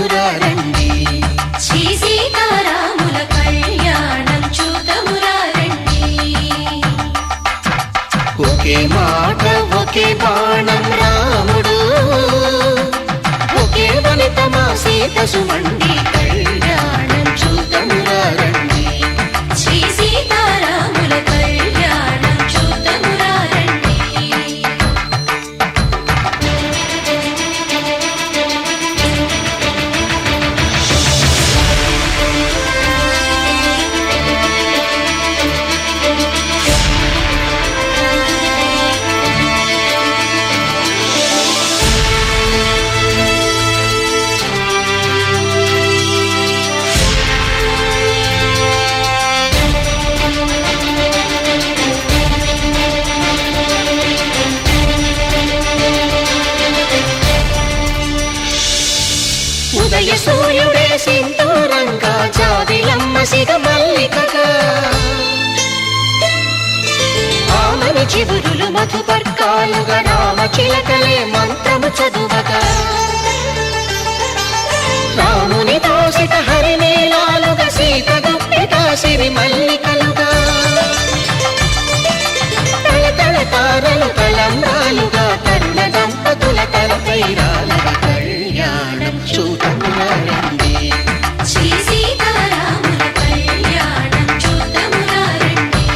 చూతమురారండి. శ్రీ సీతారాముల కళ్యాణం చూతమురారండి. ఒకే మాట ఒకే బాణం రాముడు, ఒకే వనిత మా సీత సుమండి కళ్యాణం చూతమురారండి. శ్రీ సీతారాముల కళ్యాణం చూతమురారండి. ఉదయ సూర్యుడే సింధూరంగా, జాబిలమ్మ సిగ మల్లికగా, ఆమని చివురులు మధుపర్కాలుగా, రామ చిలకలే మంత్రము చదువగా, రాముని దోసిట హరినీలాలుగా, సీత గుప్పిట సిరి మల్లికలుగా, తళతళ తారలు తలంబ్రాలుగా, తరుణ దంపతుల తలపై రాలగా కళ్యాణం చూతమురారండి. శ్రీ సీతారాముల కళ్యాణం చూతమురారండి.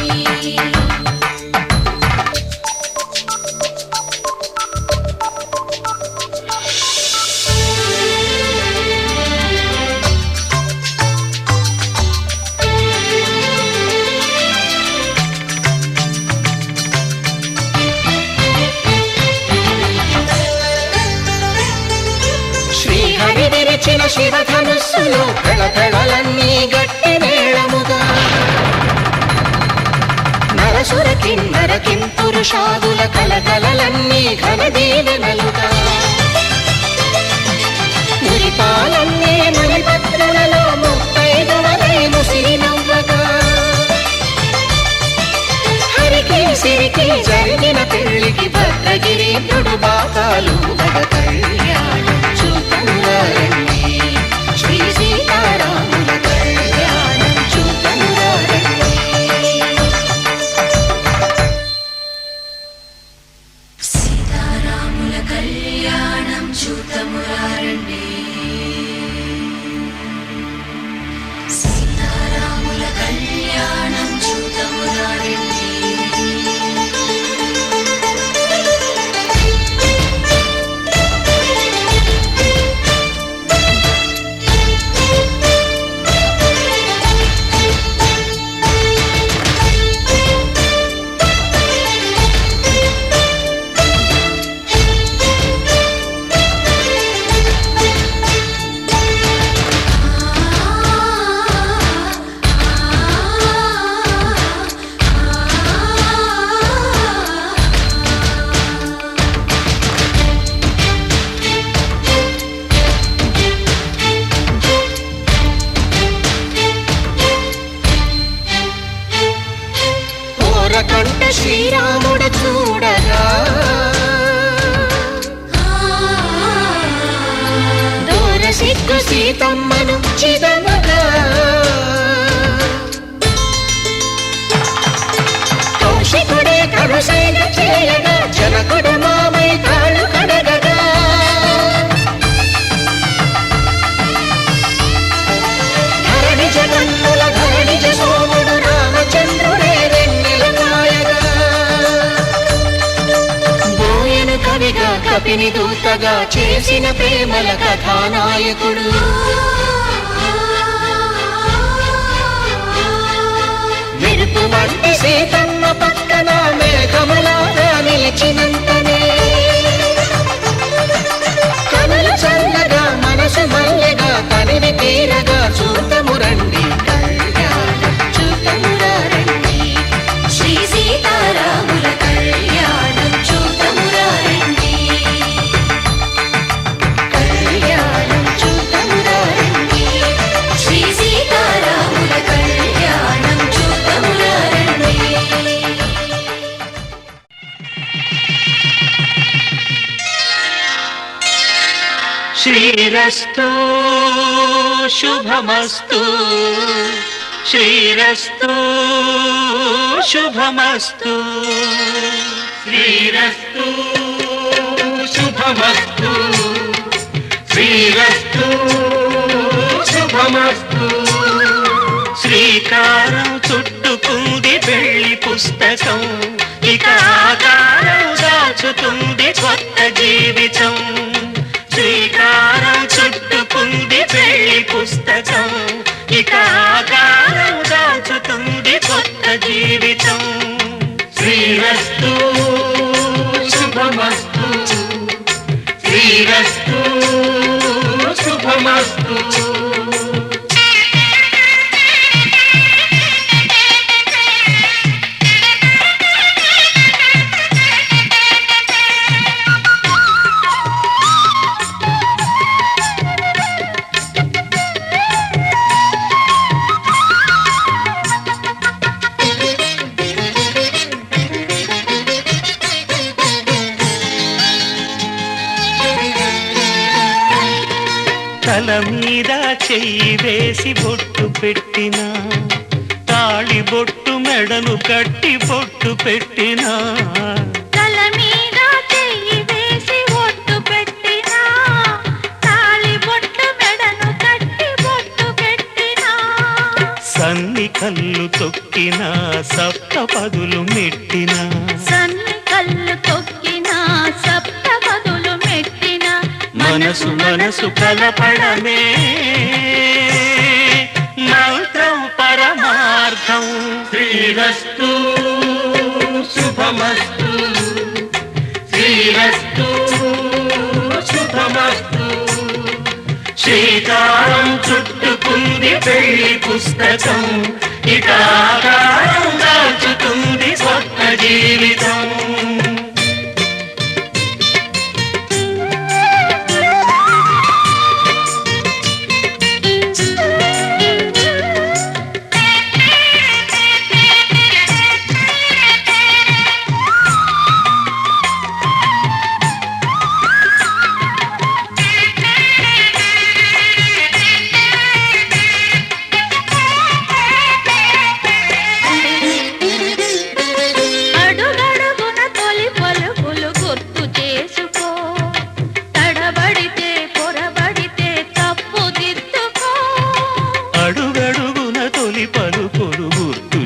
శ్రీహరి విరిచిన శివధనుస్సులో కళకళలన్నీ గట్టి మేళముగా, నరసుర కిన్నర కింపురుషాదుల కలకలలన్నీ ఘన దీవెనలుగా, మురిపాలన్నీ మణిపత్రులలో ముత్తైదువలైను సిరినవ్వగా, హరికి సిరికి జరిగిన పెళ్లికి భద్రగిరీంద్రుడు బాకాలు కళ్యాణం చూతమురారండి. శ్రీ సీతారాముల కళ్యాణం చూతమురారండి. సీతారాముల కళ్యాణం చూతమురారండి. సీతారాముల కళ్యాణం చూతమురారండి. కంట శ్రీరాముడు చూడగా, దూర సిగ్గు సీతమ్మను చిదమగా, కౌశికుడే కరుసైన చేయగా, జనకుడు మామై కాళ్ళు కడగగా, ధరణి జగన్నుల ధరణిజ సోముడు రామచంద్రుడే కవిగా కపిని దూతగా చేసిన ప్రేమల కథానాయకుడు, మెరుపు వంటి సీతమ్మ పక్కన మేఘములాగా నిలిచినంతనే, కనులు చల్లగా మనసు మల్లెగా తనివి తీరగా చూతమురండి కళ్యాణం చూతమురారండి. శ్రీ సీతారాముల కళ్యాణం చూతమురారండి. కళ్యాణం చూతమురారండి. శ్రీ సీతారాముల కళ్యాణం చూతమురారండి. శ్రీరస్తు శుభమస్తు శ్రీరస్తు శుభమస్తు శ్రీరస్తు శుభమస్తు శ్రీరస్తు శుభమస్తు శ్రీకారం చుట్టుకుంది పెళ్లి పుస్తకం ఇక ఆకారం దాచుతుంది కొత్త జీవితం శ్రీకారం చుట్టుకుంది పెళ్లి పుస్తకం ఇక ఆకారం దాచుతుంది కొత్త జీవితం శ్రీరస్తు శుభమస్తు శ్రీరస్తు శుభమస్తు తల మీద చెయ్యి వేసి బొట్టు పెట్టినా తాళి బొట్టు మెడను కట్టి బొట్టు పెట్టినా తల మీద చెయ్యి వేసి బొట్టు పెట్టినా తాళి బొట్టు మెడను కట్టి బొట్టు పెట్టినా సన్ని కళ్ళు తొక్కినా సప్త పదులు మెట్టినా సన్ని కళ్ళు తొక్కినా సప్త పదులు మెట్టినా మనసు మనసు కలపడమే మంత్రం పరమార్థం శ్రీరస్తు శుభమస్తు శ్రీరస్తు శుభమస్తు శ్రీకారం చుట్టుకుంది పెళ్లి పుస్తకం ఇక ఆకారం దాచుతుంది కొత్త జీవితం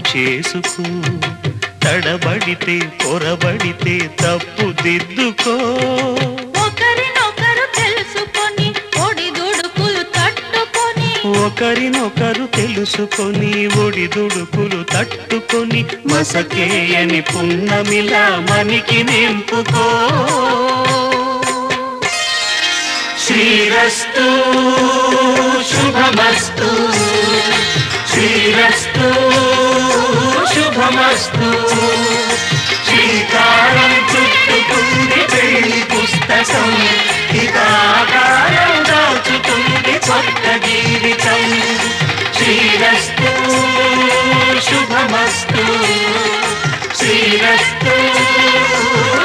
చేసుకో తడబడితే పొరబడితే తప్పు దిద్దుకో ఒకరినొకరు తెలుసుకొని ఒడిదుడుకులు తట్టుకొని ఒకరినొకరు తెలుసుకొని ఒడిదుడుకులు తట్టుకొని మసకేయని పున్నమిలా మనికి నింపుకో శ్రీరస్తు శుభమస్తు శ్రీరస్తు శుభమస్తు శ్రీకారం చుట్టుకుంది పెళ్లి పుస్తకం ఇక ఆకారం దాచుతుంది కొత్త జీవితం శ్రీరస్తు శుభమస్తు శ్రీరస్తు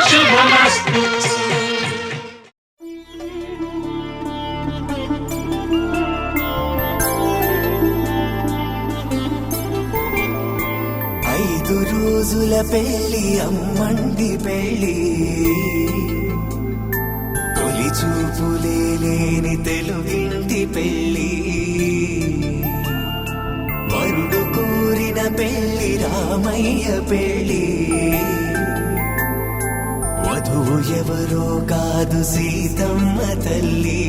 శుభమస్తు రోజుల పెళ్లి అమ్మండి పెళ్లి తొలి చూపులే లేని తెలుగింటి పెళ్లి వరుడు కోరిన పెళ్లి రామయ్య పెళ్లి వధువు ఎవరో కాదు సీతమ్మ తల్లి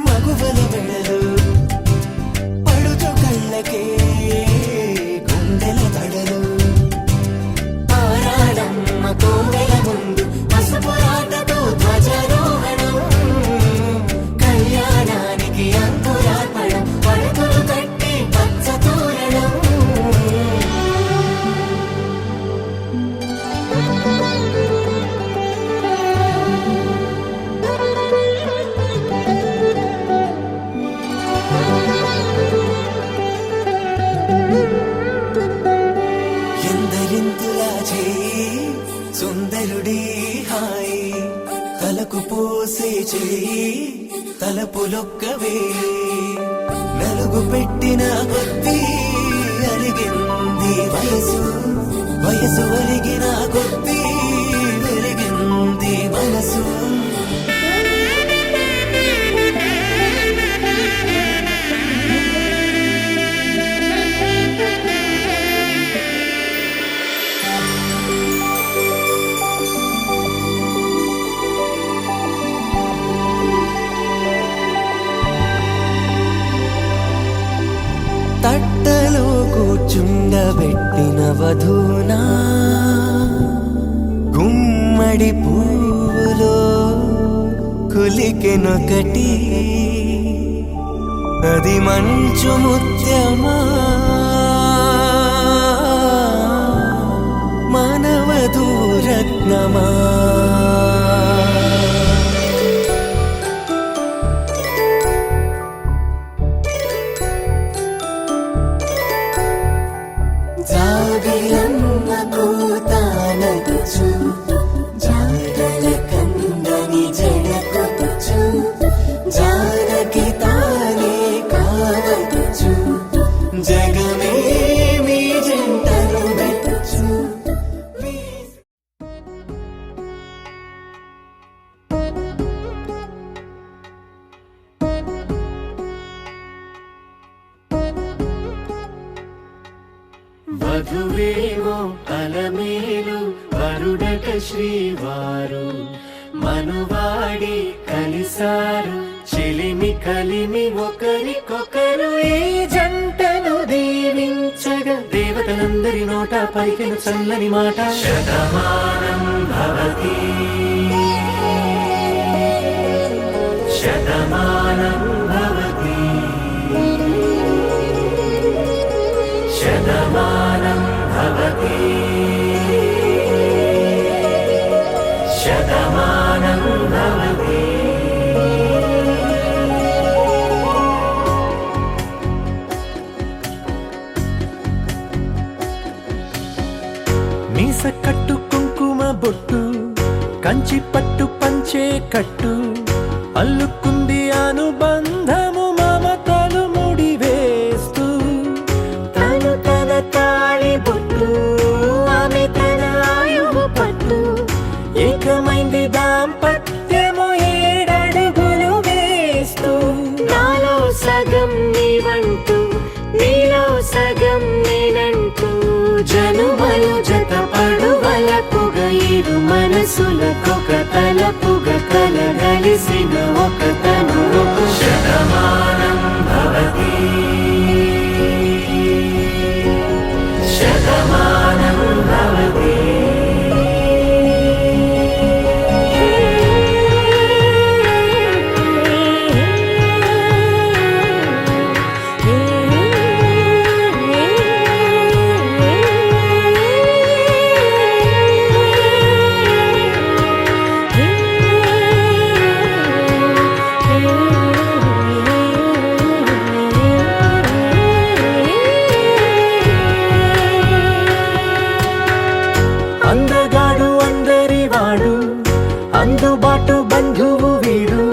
మగువల మెడలు తలుపులొక్కవే నలుగు పెట్టిన కొద్దీ అలిగింది వయసు వయసు ఒలిగిన కొద్దీ వెలిగింది మనసు తట్టలో కూర్చుండబెట్టిన వధూనా గుమ్మడి పువ్వులో కులికెనొకటి అది మంచు ముత్యమా మానవధూరత్నమా జాబిలమ్మ కూతానదుచు జాడల కందని జడకొచ్చు జానకి తానే కావదుచు జగమే మీ జంటను పెట్టు వధువేమో అలమేలు వరుడట శ్రీవారు మనువాడి కలిసారు చెలిమి కలిమి ఒకరికొకరు ఈ జంటను దీవించగా దేవతలందరి నోట పలికిన చల్లని మాట శతమానం భవతి శతమానం భవతి శతమానం భవతి శతమానం భవతి మీస కట్టు కుంకుమ బొట్టు కంచి పట్టు పంచే కట్టు అల్లుకుంది అనుబంధము మమతలు ముడివేస్తూ తను తన తాళి బొట్టు ఆమె తన ఆయువు పట్టు ఏకమైంది దాంపత్యము 7 అడుగులు వేస్తూ నాలో సగం నీవంటూ నీలో సగం నేనంటూ జనుమలు జతపడు వలపుగ ఇరు మనసులకొక తలపుగ కలగలిసిన ఒక తను శతమానం భవతి శతమానం భవతి అందగాడు అందరివాడు అందుబాటు బంధువు వీడు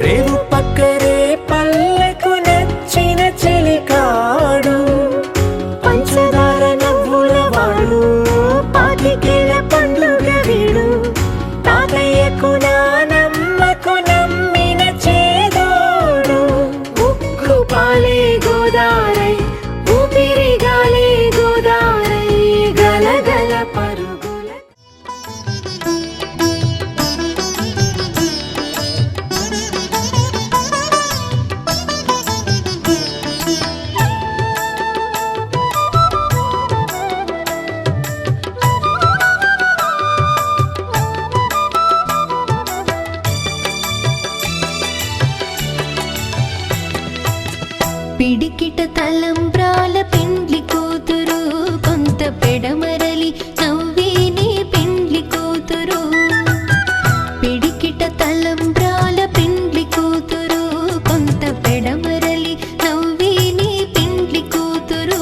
రేవు పక్కరే పల్లెకు నచ్చిన చెలికాడు పంచదార నవ్వుల వాడు పాతికేల పండుగ వీడు తాతయ్యకు నానమ్మకు నమ్మిన చేదోడు ఉక్కు పాలే గోదారై ఊపిరి గాలే గోదారై గలగల పరుగుల పిడికిట తలంబ్రాల పెండ్లి కూతురు కొంత పెడమరలి నవ్విని పెండ్లి కూతురు పిడికిట తలంబ్రాల పెండ్లి కూతురు కొంత పెడమరలి నవ్విని పెండ్లి కూతురు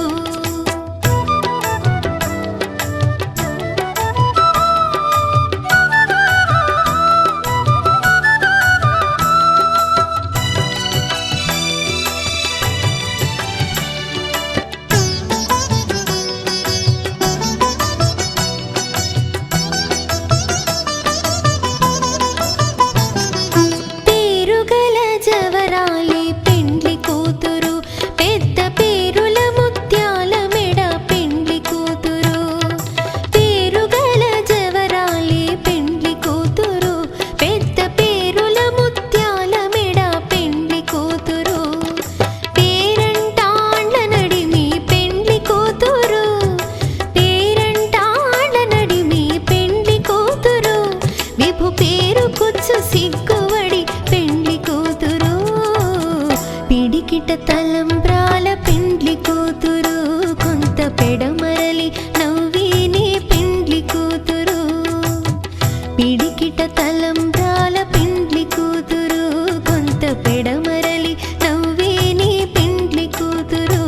తలంబ్రాల పెండ్లి కూతురు కొంత పెడమరలి నవ్విని పెండ్లి కూతురు పిడికిట తలంబ్రాల పెండ్లి కూతురు కొంత పెడమరలి నవ్విని పెండ్లి కూతురు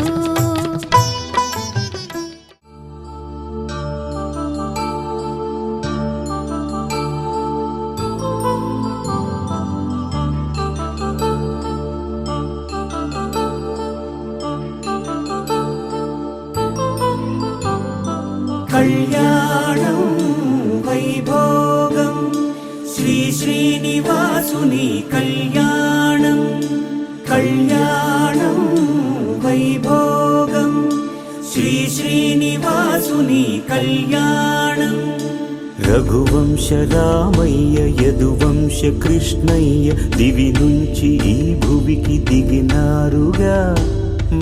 కళ్యాణం వైభోగం శ్రీ శ్రీనివాసుని కళ్యాణం కళ్యాణం వైభోగం శ్రీ శ్రీనివాసుని కళ్యాణం రఘువంశ రామయ్య యదువంశ కృష్ణయ్య దివి నుంచి ఈ భువికి దిగినారుగా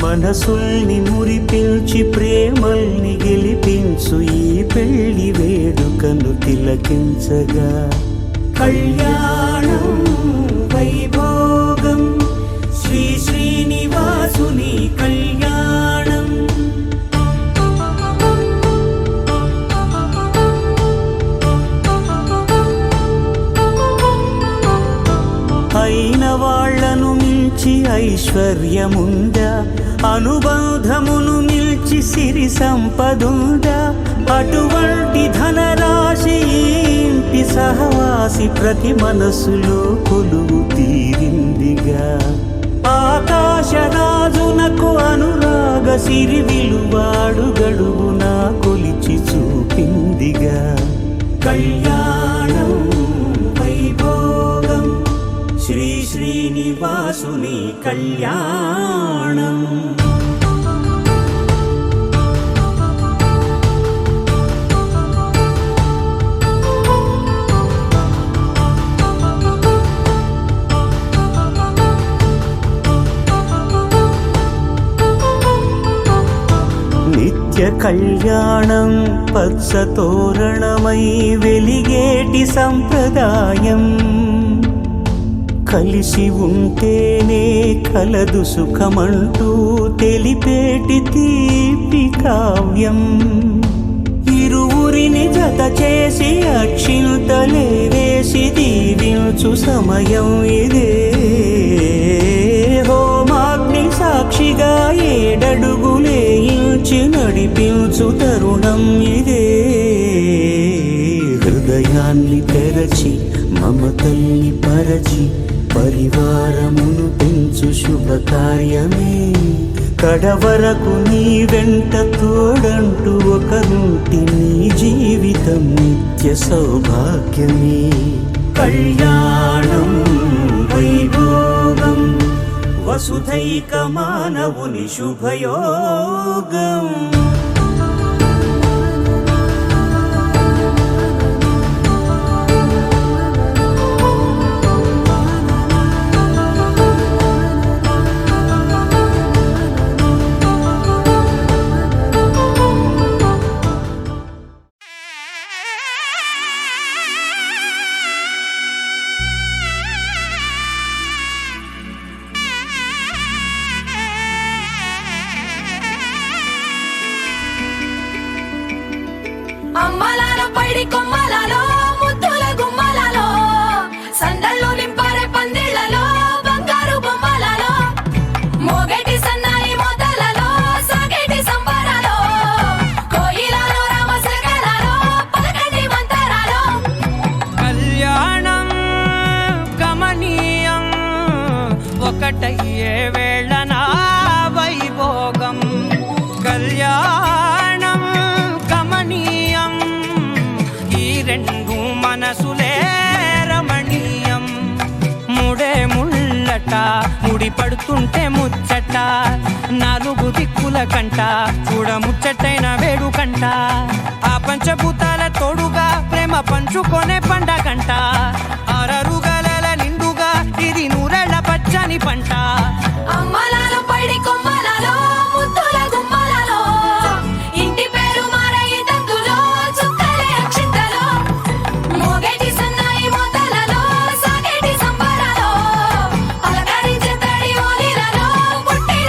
మనసుల్ని మురిపించి ప్రేమల్ని గెలిపించు ఈ పెళ్లి వేడుకను తిలకించగా కళ్యాణం వైభోగం శ్రీ శ్రీనివాసుని కళ్యాణం అయిన వాళ్లను మించి ఐశ్వర్యముందా అనుబంధమును నిల్చి సిరి సంపదుందా అటువంటి ధనరాశి ఇంటి సహవాసి ప్రతి మనసులో కొలువు తీరిందిగా ఆకాశరాజునకు అనురాగ సిరి విలువాడు గడువునా కొలిచి చూపిందిగా కళ్యాణం వైభోగం శ్రీ శ్రీనివాసుని కళ్యాణం నిత్య కళ్యాణం పచ్చ తోరణమై వెలిగేటి సంప్రదాయం కలిసి ఉంటేనే కలదు సుఖమంటూ తెలిపేటి తీపి కావ్యం ఇరువురిని జత చేసి అక్షింతలే వేసి దీవించు సమయం ఇదే హోమాగ్ని సాక్షిగా ఏడడుగులే ఇంచి నడిపించు తరుణం ఇదే హృదయాన్ని తెరచి మమతల్ని పరచి పరివారమును పెంచు శుభకార్యమే కడవరకు నీ వెంట తోడంటూ ఒకరుంటి నీ జీవితం నిత్య సౌభాగ్యమే కళ్యాణం వైభోగం వసుధైక మానవుని శుభయోగం అమ్మలాలో పైడి కొమ్మలలో ముద్దుల గుమ్మలలో సందళ్ళు నింపారే పందిళ్లలో బంగారు బొమ్మలలో మోగేటి సన్నాయి మోతలలో సాగేటి సంబరాలో కోయిలలో రామసగలలో పలకండి మంతరాలో కళ్యాణం గమనీయం ఒకటయ్యే వేళనా వైభోగం కళ్యాణం గమనీయం ఈ రెండు మనసులే రమణీయం ముడే ముళ్ళట ముడి పడుతుంటే ముచ్చట నాలుగు దిక్కుల కంట చూడ ముచ్చటైన వేడుకంట ఆ పంచభూతాల తోడుగా ప్రేమ పంచుకొనే పండగంట అరరుగల నిండుగా ఇది నూరెళ్ళ పచ్చని పంట అమ్మలాలో పైడి కొమ్మలలో ముద్దుల గుమ్మలలో ఇంటి పేరు మారయి తందులో చుక్కలే అక్షింతలో మోగేటి సన్నాయి మోతలలో సాగేటి సంబరాలో అలకరించే తడి ఓలిలలో పుట్టే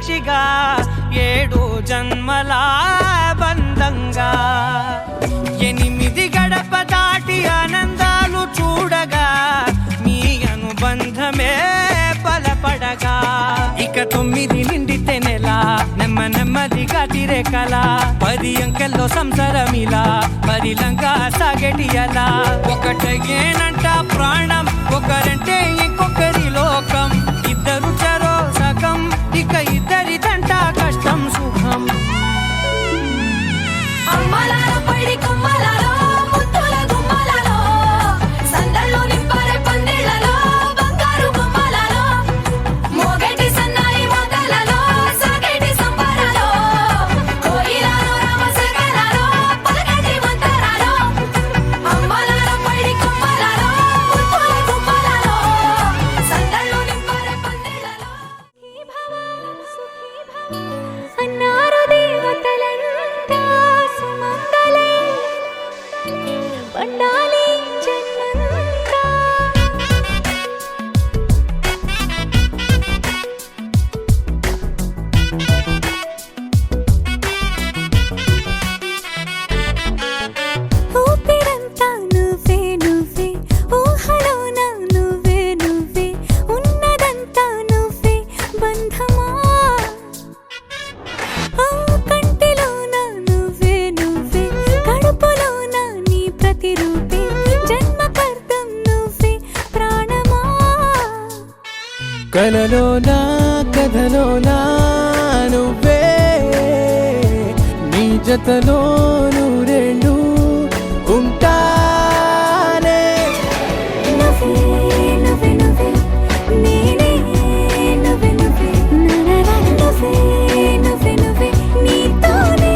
సాక్షిగా 7 జన్మల బంధంగా 8 గడప దాటి ఆనందాలు చూడగా మీ అనుబంధమే బలపడగా ఇక 9 నిండితే నెల నెమ్మదిగా తిరే కల 10 అంకెల్లో సంసారమిలా పరిలంగా సాగేటియలా ఒకటేనంట ప్రాణం ఒకరంటే ఇంకొకరి లోకం ఇద్దరు చరో సగం ఇక ఇద్దరిదంట కష్టం సుఖం అమ్మలాలో పడి కొమ్మలాలో ముత్తుల గుమ్మలాలో సందళ్ళు నింపరే పందిళ్ళలో బంగారు బొమ్మలాలో మోగేటి సన్నాయి మోతలలో సాగేటి సంబరాలో కోయిలాలో రామశకలాలో పలకటి మంతరాలో అమ్మలాలో పడి కొమ్మలాలో ముత్తుల గుమ్మలాలో సందళ్ళు నింపరే పందిళ్ళలో అన్నారు దేవతలంతా సుమంగళే పండాలి జన్మంతా ఊపిరంతా నువ్వే నువ్వే ఊహలోన నువ్వే నువ్వే ఉన్నదంతా నువ్వే బంధమా కంటిలోన నువ్వే నువ్వే కడుపులోన నీ ప్రతిరూపే జన్మకర్తం నువ్వే ప్రాణమా కలలోనా కథలోనా నువ్వే నీ జతలో నూరేళ్ళు ఉంటానే నువ్వే నువ్వే నువ్వే నేనే నువ్వే నువ్వే నరర నువ్వే నువ్వే నువ్వే నీతోనే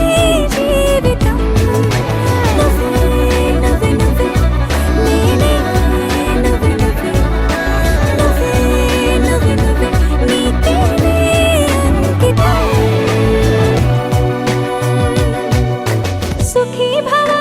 జీవితం నువ్వే నువ్వే నువ్వే నేనే నువ్వే నువ్వే నువ్వే నువ్వే నువ్వే నీతోనే అంకితం సుఖీ భవ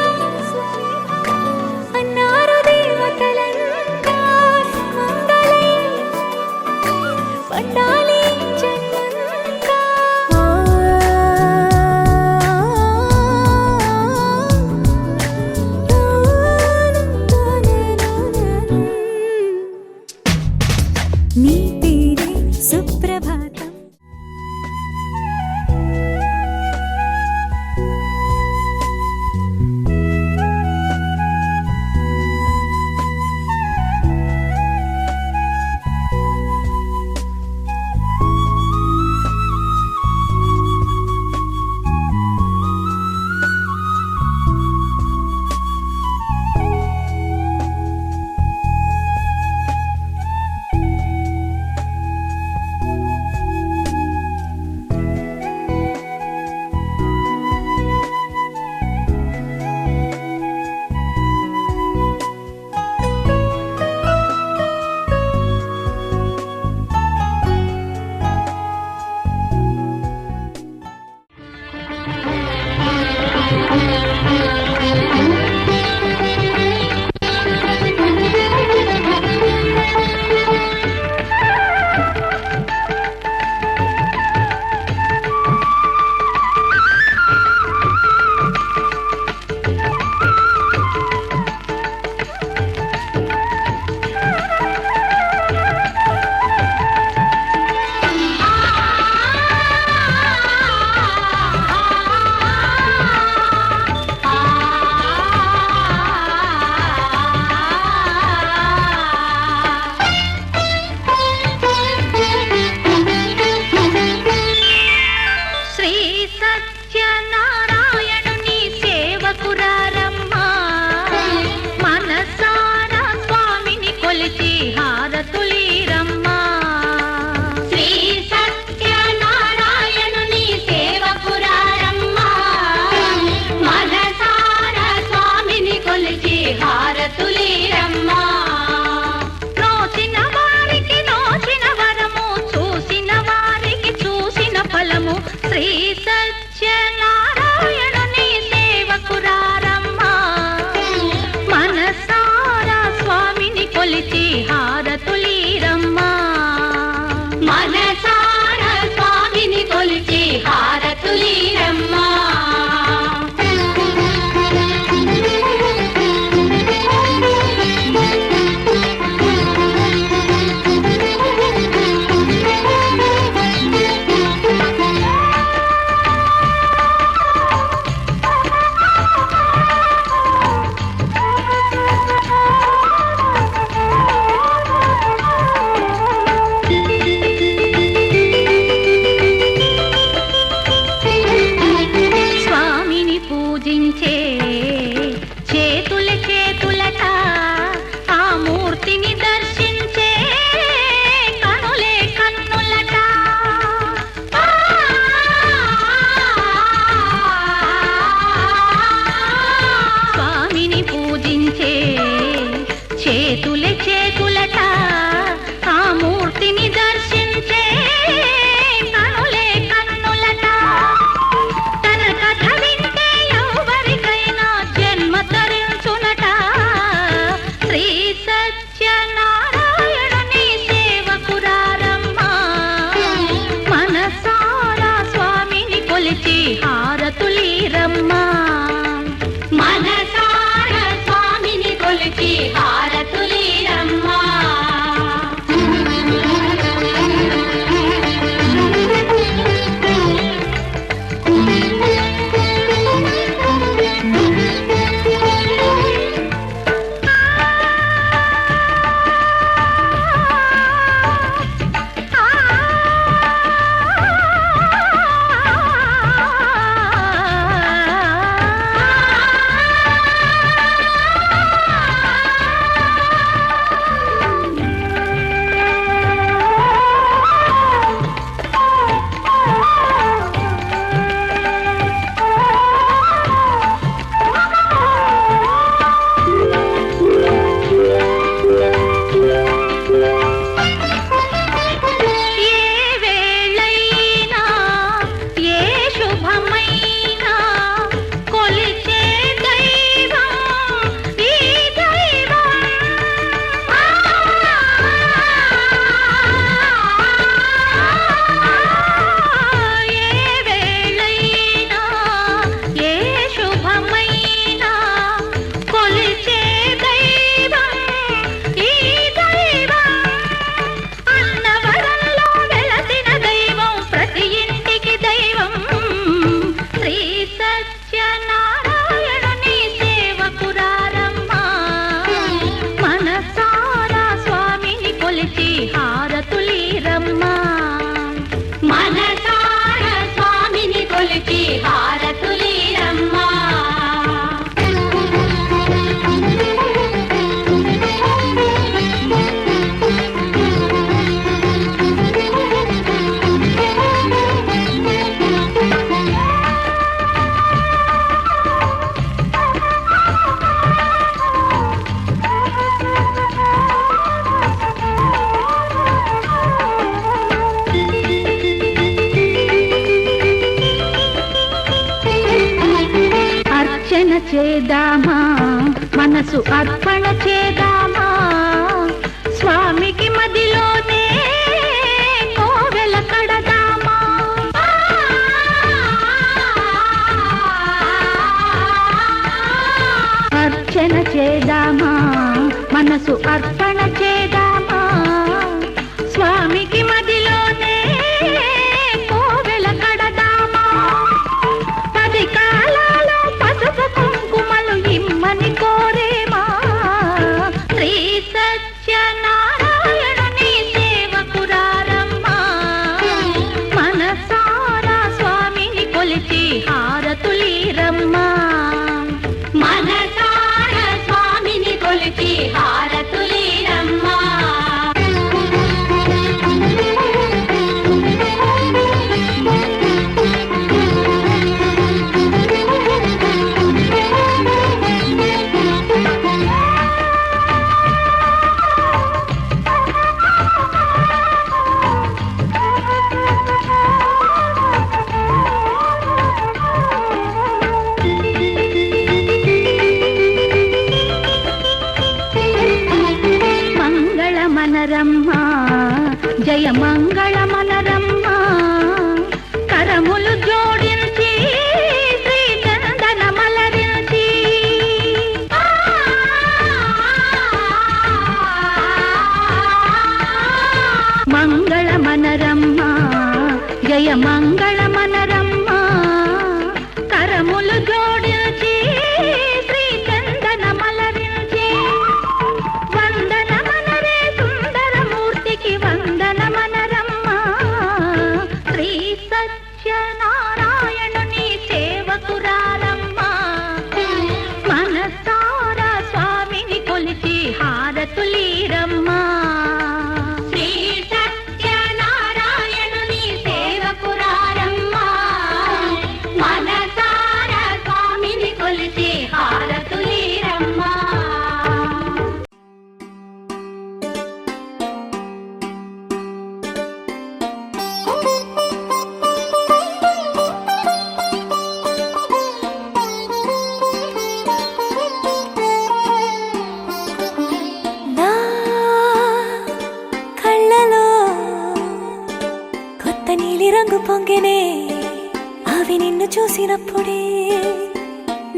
మనసు అర్పణ చేద్దామా స్వామికి మదిలోనే కోవెల కడదామా అర్చన చేద్దామా మనసు అర్పణ చేద్దామా స్వామికి మదిలోనే కోవెల కడదామా 10 కాలాలో పసుపు కుంకుమలు ఇమ్మని కోరేమా శ్రీ సత్యనారాయణుని సేవకురారమ్మా మనసారా స్వామిని కొలిచి హారతులీరమ్మా మనసారా స్వామిని కొలిచి హారతులీరమ్మా మంగళమనరమ్మా జయ మంగళమనరమ్మా కరములు జోడించి శ్రీ చందనమలరించి మంగళమనరమ్మా జయ మంగళమనరమ్మా కరములు జోడించి శ్రీ చందనమలరించి వందనమనరే సుందరమూర్తికి వందనమనరమ్మా శ్రీ సత్యనారాయణుని సేవకురారమ్మా మనసారా స్వామిని కొలిచి హారతులీరమ్మా శ్రీ సత్యనారాయణుని సేవకురారమ్మా మనసారా స్వామిని కొలిచి హారతులీరమ్మా నా కళ్ళలో కొత్త నీలి రంగు పొంగెనే అవి నిన్ను చూసినప్పుడే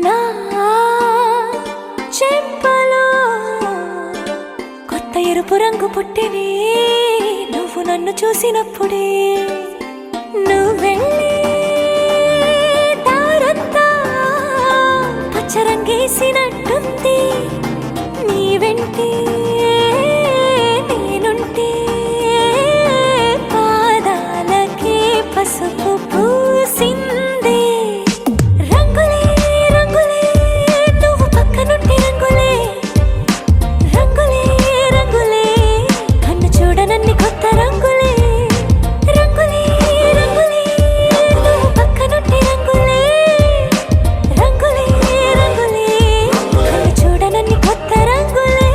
నా చెంపలో కొత్త ఎరుపు రంగు పుట్టినే నువ్వు నన్ను చూసినప్పుడే నువ్వెళ్ళే దారంతా పచ్చరంగేసినట్టుంది నీ వెంటే నేనుంటే పాదాలకే పసుపు పూసిందే రంగులే రంగులే నువ్వు పక్కనుంటే రంగులే రంగులే రంగులే కన్ను చూడనన్ని కొత్త రంగులే రంగులే రంగులే నువ్వు పక్కనుంటే రంగులే రంగులే రంగులే కన్ను చూడనన్ని కొత్త రంగులే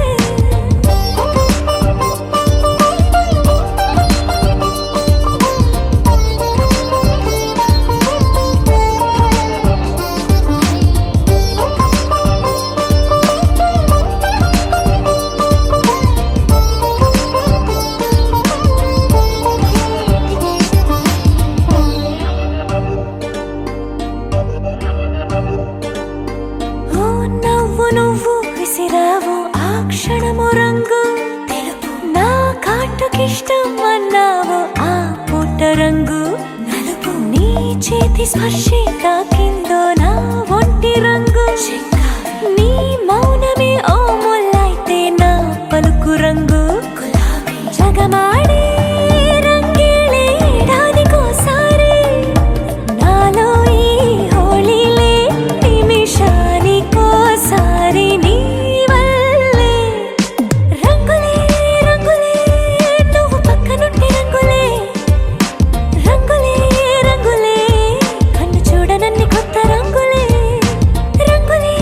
ఓ నవ్వు నువ్వు విసిరావు ఆ క్షణము రంగు తెలుపు నా కాటుకిష్టం అన్నావు ఆ పుట్ట రంగు నలుపు నీ చేతి స్పర్శే తాకిందో నా ఒంటి రంగు నీ మౌనమే ఓ ముల్లైతే నా పలుకు రంగు జగమాడే రంగేళే ఏడాదికోసారి నాలో ఈ హోళీలే నిమిషానికోసారి నీ వల్లే రంగులే రంగులే నువ్వు పక్కనుంటే రంగులే రంగులే రంగులే కన్ను చూడనన్ని కొత్త రంగులే రంగులే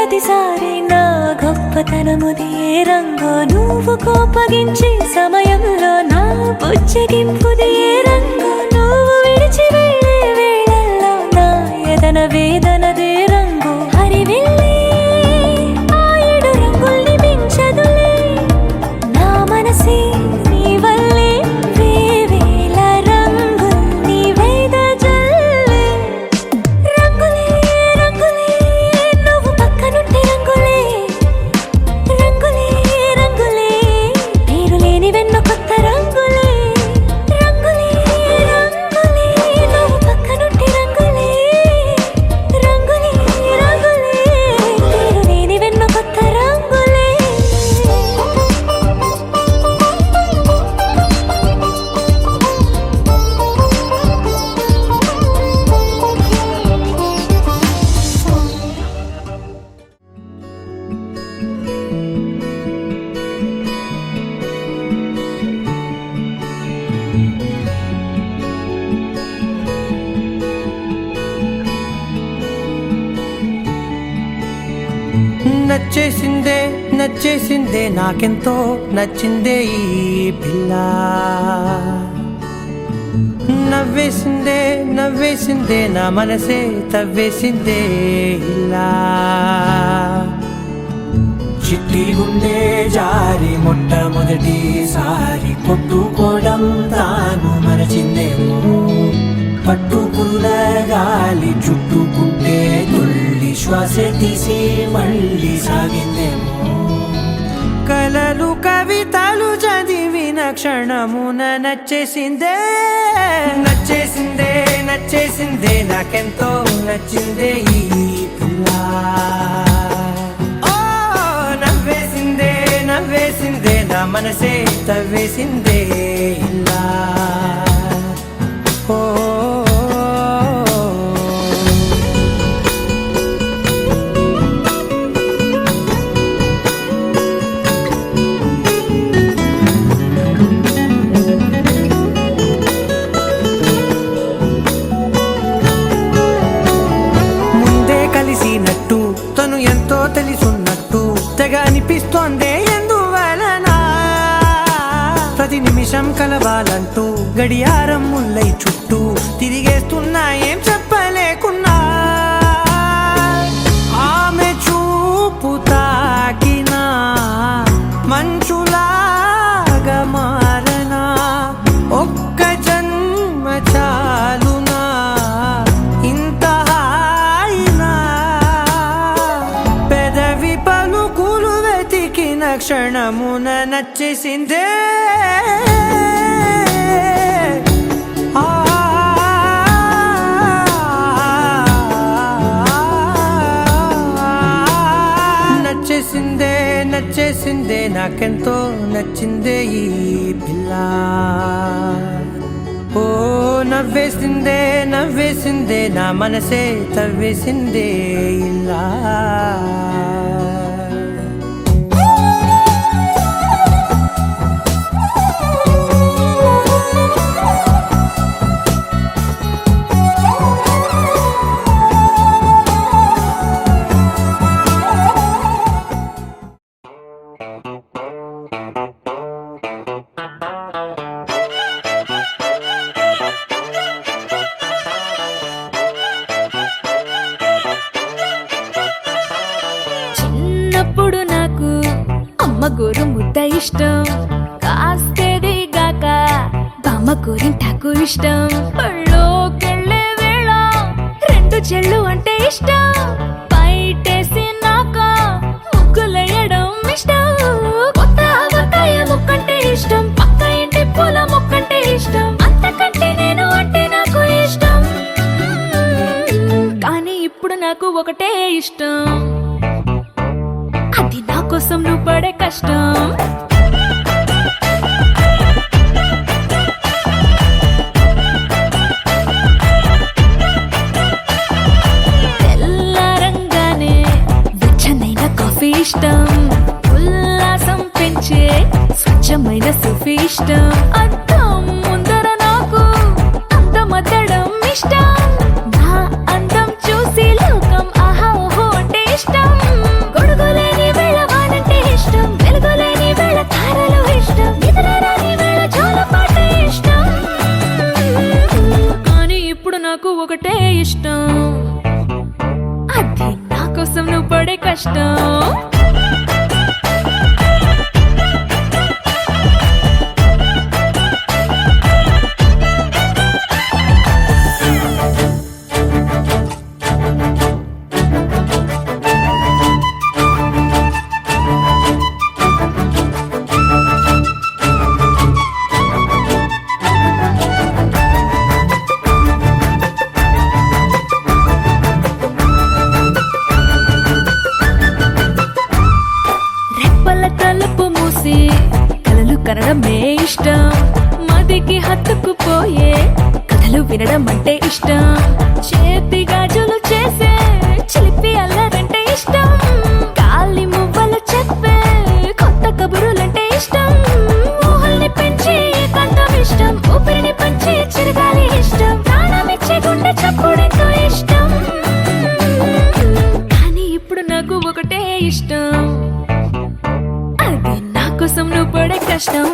ప్రతిసారి నా గొప్పతనముది ఏ రంగో నువ్వు కోపగించి సమయంలో నా బుజ్జగింపుది ఏ రంగో నువ్వు విడిచి వెళ్ళే వేళల్లో నా ఎదన వేదనదే రంగు హరివిల్లే ఆ ఏడు రంగుల్ని మించదులే నా మనసే నీ వల్లే వేవేల రంగుల్ని వెదజల్లే రంగులే రంగులే నువ్వు పక్కనుంటే రంగులే రంగులే రంగులే పేరు లేని వెన్న కొత్త రంగులే రంగులే రంగులే నువ్వు పక్కనుంటే రంగులే రంగులే రంగులే పేరు లేని వెన్న కొత్త రంగులే. నచ్చేసిందే నచ్చేసిందే నాకెంతో నచ్చిందే ఈ పిల్ల నవ్వేసిందే నవ్వేసిందే నా మనసే తవ్వేసిందే ఇలా చిట్టి గుండె జారి మొట్టమొదటిసారి కొట్టుకోవడం తాను మరచిందేమో పట్టుకున్న గాలి చుట్టుకుంటే తుల్లి శ్వాస తీసి మళ్ళీ సాగిందేమో కలలు కవితలు చదివిన క్షణమున నచ్చేసిందే నచ్చేసిందే నచ్చేసిందే నాకెంతో నచ్చిందే ఈ పిల్ల ఓ నవ్వేసిందే నవ్వేసిందే నా మనసే తవ్వేసిందే ఇలా ఓ ముందే కలిసినట్టు తను ఎంతో తెలుసున్నట్టు తెగ అనిపిస్తోందే ఎందువలన ప్రతి నిమిషం కలవాలంటూ గడియారం ముల్లై చుట్టూ తిరిగేస్తున్నా ఏం చెప్పలేకున్నా ఆమె చూపు తాకినా మంచులాగా మారనా ఒక్క జన్మ చాలునా ఇంత హాయినా పెదవి పలుకులు వెతికిన క్షణమున నచ్చేసిందే ఆ నచ్చేసిందే నచ్చేసిందే నాకెంతో నచ్చిందే ఈ పిల్ల ఓ నవ్వేసిందే నవ్వేసిందే నా మనసే తవ్వేసిందే ఇలా చిన్నప్పుడు నాకు అమ్మ గోరు ముద్ద ఇష్టం కాస్తేది గాక బామ్మ గోరింటాకు ఇష్టం పళ్ళోకెళ్ళే వేళ రెండు చెల్లు అంటే ఇష్టం బయటేసి నాక ముగ్గులేయడం ఇష్టం కొత్త ఆవకాయ ముక్కంటే ఇష్టం పక్క ఇంటి పూల మొక్కంటే ఇష్టం అంతకంటే నేను అంటే నాకు ఇష్టం కానీ ఇప్పుడు నాకు ఒకటే ఇష్టం అది నా కోసం నువ్వు పడే కష్టం తెల్లారంగానే వెచ్చనైన కాఫీ ఇష్టం ఉల్లాసం పెంచే స్వచ్ఛమైన సూఫీ ఇష్టం అద్దం ముందర నాకు అందమద్దడం ఇష్టం నా అందం చూసి లోకం ఆహా ఓహో అంటే ఇష్టం ఇష్టం, అది నా కోసం నువ్వు పడే కష్టం. తలుపు మూసి కలలు కనడమే ఇష్టం, మదికి హత్తుకుపోయే కథలు వినడం అంటే ఇష్టం, చేతి గాజులు చేసే చిలిపి అల్లరంటే ఇష్టం, గాలి మువ్వలు చెప్పే కొత్త కబురులంటే ఇష్టం, ఊహల్ని పెంచి ఏకాంతం ఇష్టం, ఊపిరిని పంచి చిరగాలి ఇష్టం, ప్రాణమిచ్చే గుండె చప్పుడెంతో ఇష్టం. కానీ ఇప్పుడు నాకు ఒకటే ఇష్టం, అది నా కోసం నువ్వు పడే కష్టం.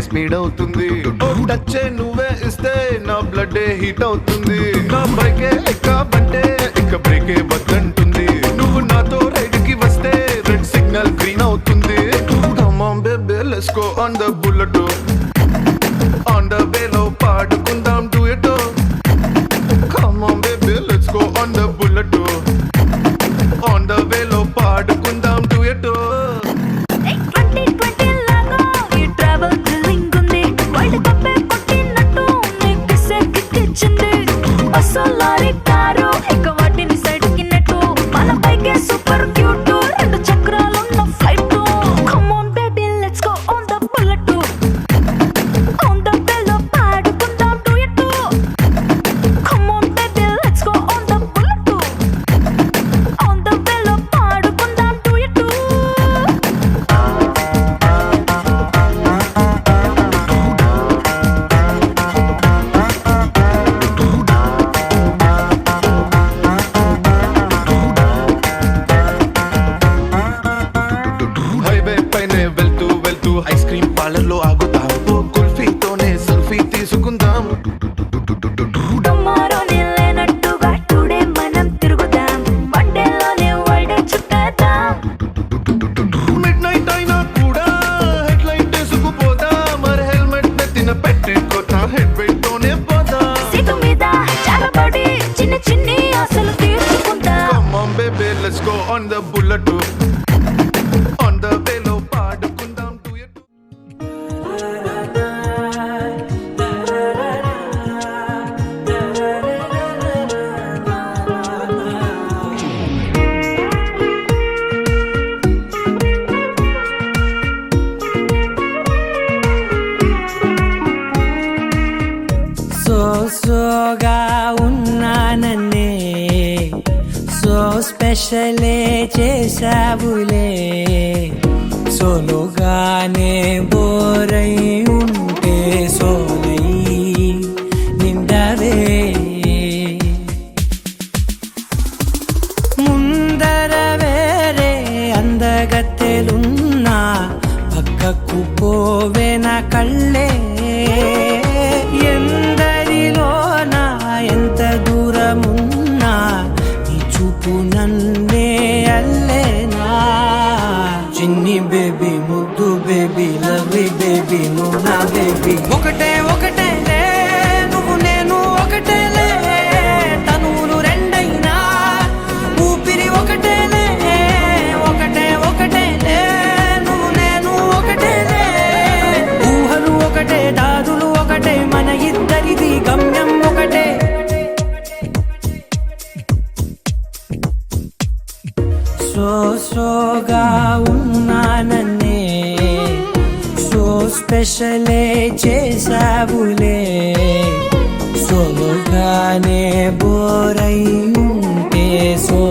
స్పీడ్ అవుతుంది, టచ్ నువ్వే ఇస్తే నా బ్లడ్ హీట్ అవుతుంది, నా బైకే ఎక్కాబంటే ఇక బ్రేకే వద్దంటుంది, నువ్వు నాతో రైడ్ కి వస్తే రెడ్ సిగ్నల్ గ్రీన్ అవుతుంది. Come on baby let's go on the bullet, on the way లో పాడుకుందాం duet. Come on baby let's go on the bullet, on the way లో పాడుకుందాం duet. సూపర్ క్యూట్ రెండు చక్రాలున్న flight. Come on baby let's go on the bullet, on the way లో పాడుకుందాం duet. Come on baby let's go on the bullet, on the way లో పాడుకుందాం duet. Highway పైనే వెళ్తూ వెళ్తూ ఐస్ క్రీమ్ పార్లర్ లో ఆగుతాం, కుల్ఫీతోనే selfie తీసుకుందాం. టుమారోనే లేనట్టుగా టుడే మనం తిరుగుదాం, మండేలోనే వరల్డ్ చుట్టేద్దాం. మిడ్ నైట్ అయినా కూడా హెడ్ లైట్ వేసుకుపోదా, మరి హెల్మెట్ నెత్తిన పెట్టుకోతా హెడ్ వెయిట్ తోనే పోదా. సీటు మీద జారబడి చిన్న చిన్ని ఆశలు తీర్చుకుంటా. Come on baby let's go on the bullet, on the way లో పాడుకుందాం duet. సోగా ఉన్నానన్నే సో స్పెషలే చేసావులే, సోలోగానే బోరై ఉంటే సోలై నిండవే, ముందర వేరే అందగత్తెలున్నా పక్కకు పోవే నా కళ్ళే, ఎందరిలోనా ఎంత దూరమున్నా నీ చూపు నన్నే అల్లేనా. చిన్ని బేబీ ముద్దు బేబీ లవ్లీ బేబీ నువ్వు నా సోగా ఉన్నానన్నే సో స్పెషలే చేసావులే సోలోగానే బోరై ఉంటే సో